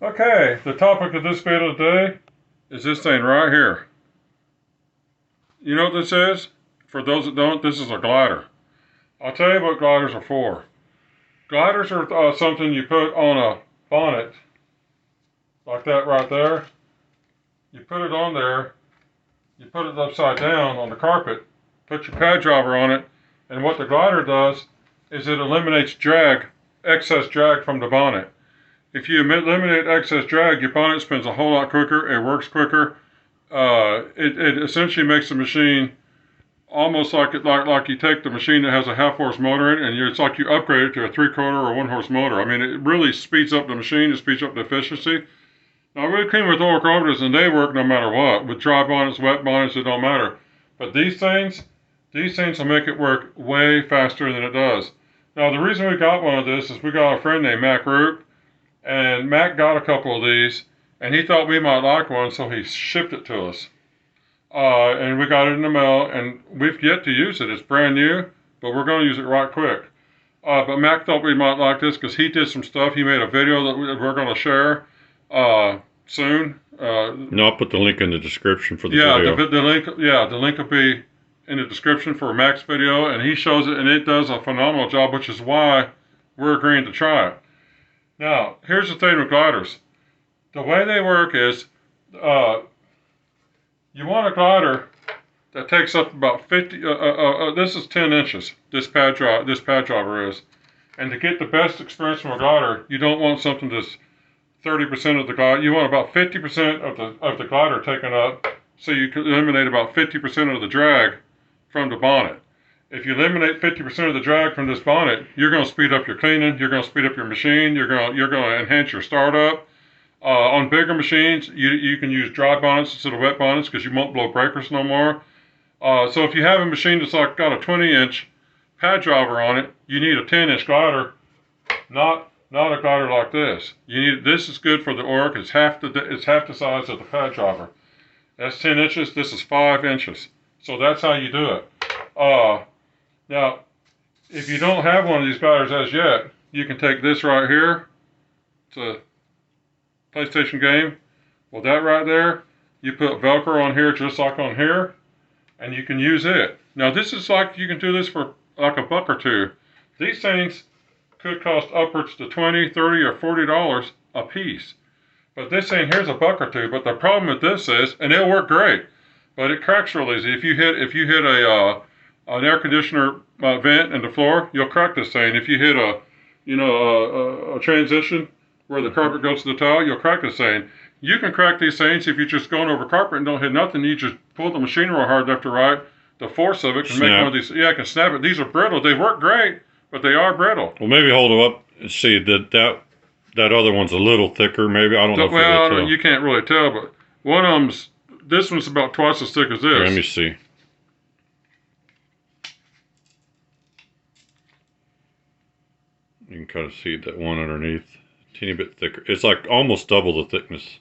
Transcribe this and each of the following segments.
Okay, the topic of this video today is this thing right here. You know what this is? For those that don't, this is a glider. I'll tell you what gliders are for. Gliders are something you put on a bonnet, like that right there. You put it on there, you put it upside down on the carpet, put your pad driver on it, and what the glider does is it eliminates drag, excess drag from the bonnet. If you eliminate excess drag, your bonnet spins a whole lot quicker, it works quicker. It essentially makes the machine almost like you take the machine that has a half-horse motor in it, and it's like you upgrade it to a 3/4 or 1-horse motor. I mean, it really speeds up the machine, it speeds up the efficiency. Now, we came with Oreck Orbiters, and they work no matter what. With dry bonnets, wet bonnets, it don't matter. But these things will make it work way faster than it does. Now, the reason we got one of this is we got a friend named Mack Rupp, and Mac got a couple of these, and he thought we might like one, so he shipped it to us. And we got it in the mail, and we've yet to use it. It's brand new, but we're going to use it right quick. But Mac thought we might like this because he did some stuff. He made a video that we're going to share soon. No, I'll put the link in the description for the video. The link will be in the description for Mac's video, and he shows it, and it does a phenomenal job, which is why we're agreeing to try it. Now, here's the thing with gliders. The way they work is, you want a glider that takes up about 50. This is 10 inches. This pad driver is, and to get the best experience from a glider, you don't want something that's 30% of the glider. You want about 50% of the glider taken up, so you can eliminate about 50% of the drag from the bonnet. If you eliminate 50% of the drag from this bonnet, you're going to speed up your cleaning, you're going to speed up your machine, you're going to enhance your startup. On bigger machines, you can use dry bonnets instead of wet bonnets because you won't blow breakers no more. So if you have a machine that's like got a 20-inch pad driver on it, you need a 10-inch glider, not a glider like this. This is good for the Oreck. It's half the size of the pad driver. That's 10 inches. This is 5 inches. So that's how you do it. Now, if you don't have one of these gliders as yet, you can take this right here. It's a PlayStation game. Well, that right there, you put Velcro on here just like on here, and you can use it. Now, this is like, you can do this for like $1 or $2. These things could cost upwards to $20, $30, or $40 a piece. But this thing here's $1 or $2. But the problem with this is, and it'll work great, but it cracks real easy. If you hit an air conditioner vent in the floor, you'll crack this thing. If you hit a transition where the carpet goes to the tile, you'll crack this thing. You can crack these things if you're just going over carpet and don't hit nothing. You just pull the machine real hard left or right. The force of it can make one of these. Yeah, I can snap it. These are brittle. They work great, but they are brittle. Well, maybe hold them up and see that other one's a little thicker. Maybe I don't know. Well, you can't really tell, but one of them's. This one's about twice as thick as this. Here, let me see. You can kind of see that one underneath, a teeny bit thicker. It's like almost double the thickness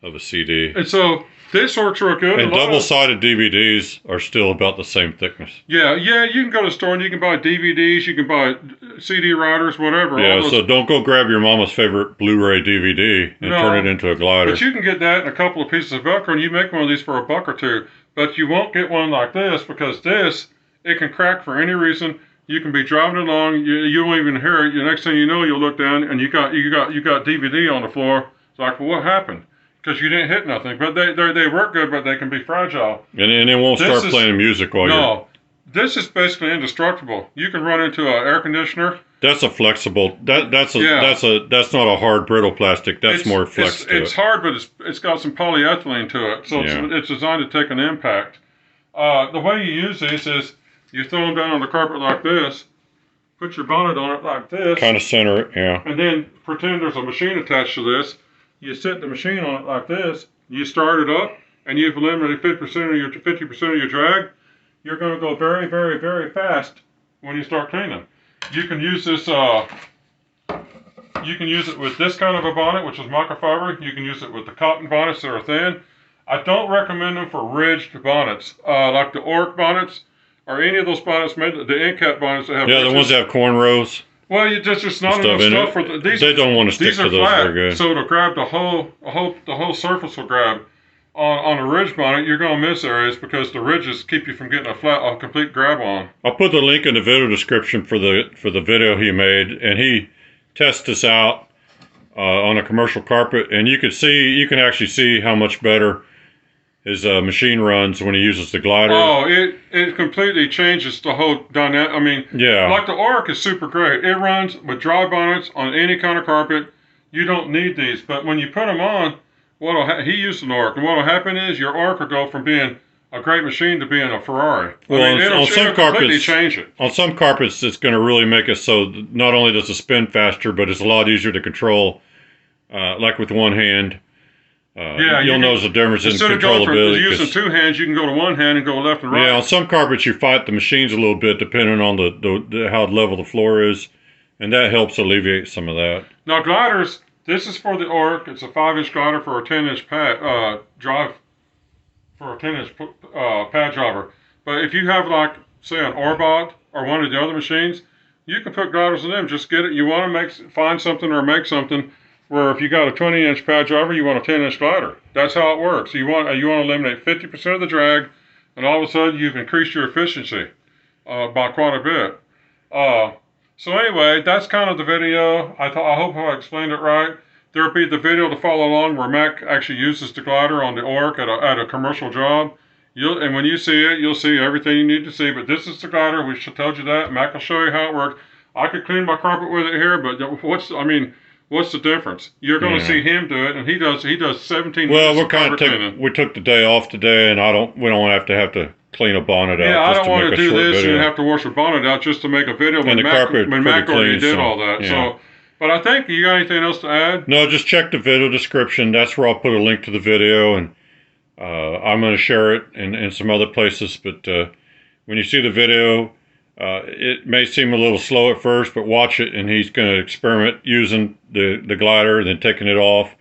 of a CD. And so this works real good. And double-sided DVDs are still about the same thickness. Yeah. You can go to the store and you can buy DVDs, you can buy CD writers, whatever. Yeah, so don't go grab your mama's favorite Blu-ray DVD and turn it into a glider. But you can get that and a couple of pieces of Velcro, and you make one of these for $1 or $2. But you won't get one like this because this, it can crack for any reason. You can be driving along, you won't even hear it. The next thing you know, you'll look down and you got DVD on the floor. It's like, well, what happened? Because you didn't hit nothing. But they work good, but they can be fragile. And it won't start playing music while you're... No, this is basically indestructible. You can run into an air conditioner. That's a flexible. That's not a hard brittle plastic. That's more flex. It's hard, but it's got some polyethylene to it, so it's designed to take an impact. The way you use these is you throw them down on the carpet like this, put your bonnet on it like this. Kind of center it, yeah. And then pretend there's a machine attached to this. You set the machine on it like this. You start it up, and you've eliminated 50% of your drag. You're going to go very, very, very fast when you start cleaning. You can use this. You can use it with this kind of a bonnet, which is microfiber. You can use it with the cotton bonnets that are thin. I don't recommend them for ridged bonnets, like the Oreck bonnets. Or any of those bonnets made, the end cap bonnets that have... Yeah, the ones that have cornrows. Well, you just not stuff enough in stuff it. for the, these. They don't want to stick These to are those flat, very good. so it'll grab the whole surface will grab. On a ridge bonnet, you're gonna miss areas because the ridges keep you from getting a complete grab on. I'll put the link in the video description for the video he made, and he tests this out on a commercial carpet, and you can actually see how much better his machine runs when he uses the glider. Oh, it completely changes the whole dynamic. I mean, yeah, like the Oreck is super great. It runs with dry bonnets on any kind of carpet. You don't need these, but when you put them on, he used an Oreck, and what'll happen is your Oreck will go from being a great machine to being a Ferrari. Well, I mean, on some carpets, change it. On some carpets, it's going to really make it so not only does it spin faster, but it's a lot easier to control. Like with one hand, you'll notice the difference in controllability. Instead of using two hands, you can go to one hand and go left and right. Yeah, on some carpets, you fight the machines a little bit depending on how level the floor is, and that helps alleviate some of that. Now, gliders. This is for the Oreck. It's a 5-inch glider for a 10-inch pad drive. For a 10-inch pad driver. But if you have, like, say, an Orbot or one of the other machines, you can put gliders in them. Just get it. You want to find something or make something where if you got a 20-inch pad driver, you want a 10-inch glider. That's how it works. You want to eliminate 50% of the drag, and all of a sudden you've increased your efficiency by quite a bit. So anyway, that's kind of the video. I hope I explained it right. There'll be the video to follow along where Mack actually uses the glider on the Oreck at a commercial job. And when you see it, you'll see everything you need to see. But this is the glider. We told you that. Mack will show you how it works. I could clean my carpet with it here, but what's the difference? You're going to see him do it, and he does 17 Well, minutes we took the day off today, and we don't have to clean a bonnet out. Yeah, I don't want to do this video. and have to wash a bonnet out just to make a video when Mack already did all that. Yeah. So, but I think you got anything else to add? No, just check the video description. That's where I'll put a link to the video, and I'm going to share it in some other places. But when you see the video, it may seem a little slow at first, but watch it, and he's going to experiment using the glider, then taking it off,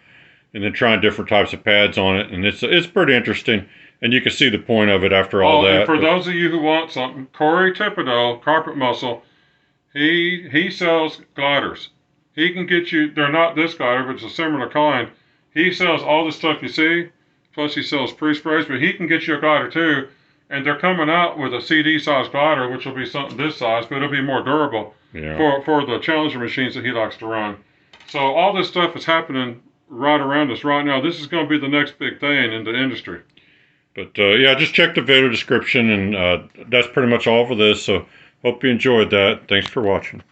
and then trying different types of pads on it, and it's pretty interesting. And you can see the point of it after all that. And for those of you who want something, Corey Thibodeau, Carpet Muscle, he sells gliders. He can get you, they're not this glider, but it's a similar kind. He sells all the stuff you see, plus he sells pre-sprays, but he can get you a glider too. And they're coming out with a CD size glider, which will be something this size, but it'll be more durable for the Challenger machines that he likes to run. So all this stuff is happening right around us right now. This is going to be the next big thing in the industry. But yeah, just check the video description, and that's pretty much all for this. So hope you enjoyed that. Thanks for watching.